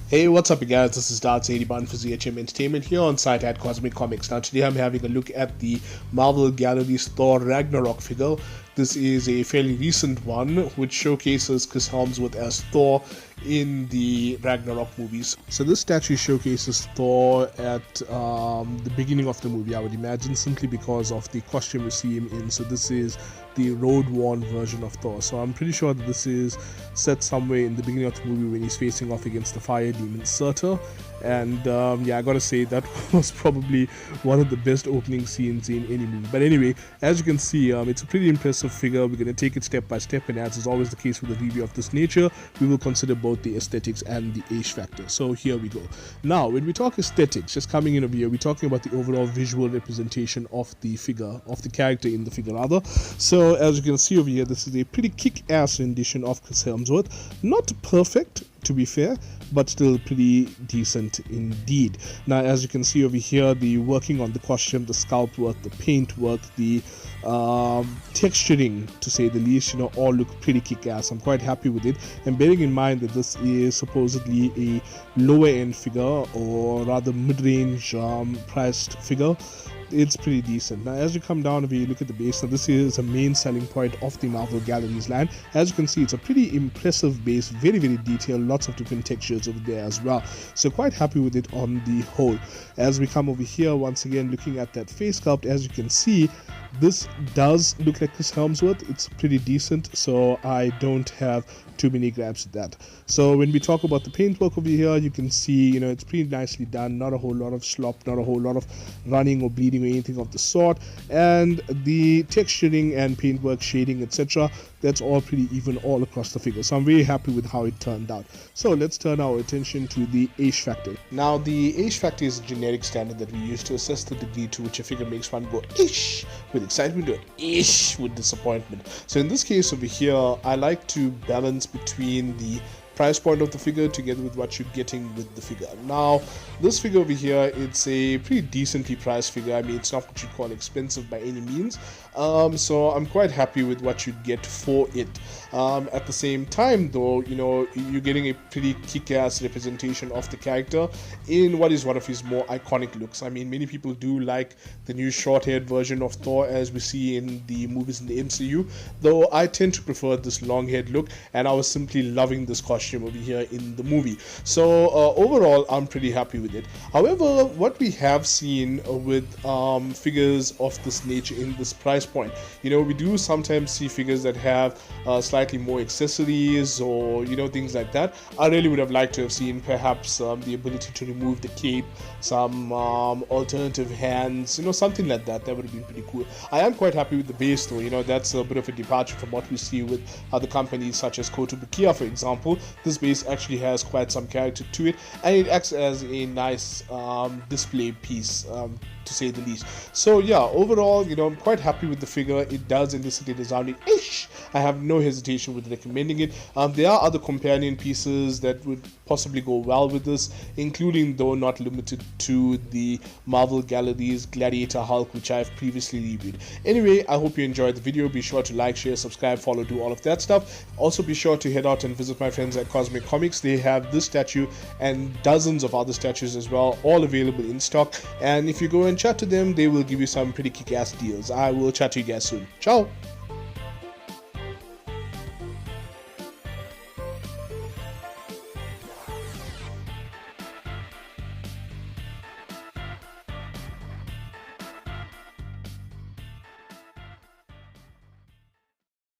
Hey, what's up, you guys? This is DarthZadyBun for ZHM Entertainment here on site at Cosmic Comics. Now, today I'm having a look at the Marvel Gallery's Thor Ragnarok figure. This is a fairly recent one, which showcases Chris Hemsworth as Thor in the Ragnarok movies. So this statue showcases Thor at the beginning of the movie, I would imagine, simply because of the costume we see him in. So this is the road-worn version of Thor. So I'm pretty sure that this is set somewhere in the beginning of the movie when he's facing off against the fire demon Surtur. And yeah, I gotta say that was probably one of the best opening scenes in any movie. But anyway, as you can see, it's a pretty impressive figure. We're gonna take it step by step, and as is always the case with a review of this nature, we will consider both the aesthetics and the age factor. So here we go. Now, when we talk aesthetics, just coming in over here, we're talking about the overall visual representation of the figure, of the character in the figure rather. So as you can see over here, this is a pretty kick-ass rendition of Chris Hemsworth. Not perfect, to be fair, but still pretty decent indeed. Now, as you can see over here, the working on the costume, the sculpt work, the paint work, the texturing, to say the least, all look pretty kick-ass. I'm quite happy with it, and bearing in mind that this is supposedly a lower end figure, or rather mid-range priced figure, it's pretty decent. Now, as you come down, if you look at the base, now this is a main selling point of the Marvel Gallery's line. As you can see, it's a pretty impressive base, very detailed, lots of different textures over there as well. So quite happy with it on the whole. As we come over here, once again, looking at that face sculpt, as you can see, this does look like Chris Hemsworth. It's pretty decent, so I don't have too many grabs at that. So when we talk about the paintwork over here, you can see, it's pretty nicely done. Not a whole lot of slop, not a whole lot of running or bleeding or anything of the sort. And the texturing and paintwork, shading, etc., that's all pretty even all across the figure. So I'm very happy with how it turned out. So let's turn our attention to the age factor. Now, the age factor is a generic standard that we use to assess the degree to which a figure makes one go ish with excitement or ish with disappointment. So in this case over here, I like to balance between the price point of the figure together with what you're getting with the figure. Now, this figure over here, it's a pretty decently priced figure. I mean, it's not what you'd call expensive by any means. So I'm quite happy with what you get for it. At the same time, though, you're getting a pretty kick-ass representation of the character in what is one of his more iconic looks. I mean, many people do like the new short-haired version of Thor as we see in the movies in the MCU, though I tend to prefer this long-haired look, and I was simply loving this costume over here in the movie. So overall, I'm pretty happy with it. However, what we have seen with figures of this nature in this price point, we do sometimes see figures that have slightly more accessories or things like that. I really would have liked to have seen perhaps the ability to remove the cape, some alternative hands, something like that. That would have been pretty cool. I am quite happy with the base though. That's a bit of a departure from what we see with other companies such as Coco, for example. This base actually has quite some character to it, and it acts as a nice display piece, to say the least. So yeah, overall, I'm quite happy with the figure. It does elicit a resounding ish. I have no hesitation with recommending it. There are other companion pieces that would possibly go well with this, including, though not limited to, the Marvel Gallery's Gladiator Hulk, which I've previously reviewed. Anyway, I hope you enjoyed the video. Be sure to like, share, subscribe, follow, do all of that stuff. Also, be sure to head out and visit my friends at Cosmic Comics. They have this statue and dozens of other statues as well, all available in stock. And if you go and chat to them, they will give you some pretty kick-ass deals. I will chat to you guys soon. Ciao!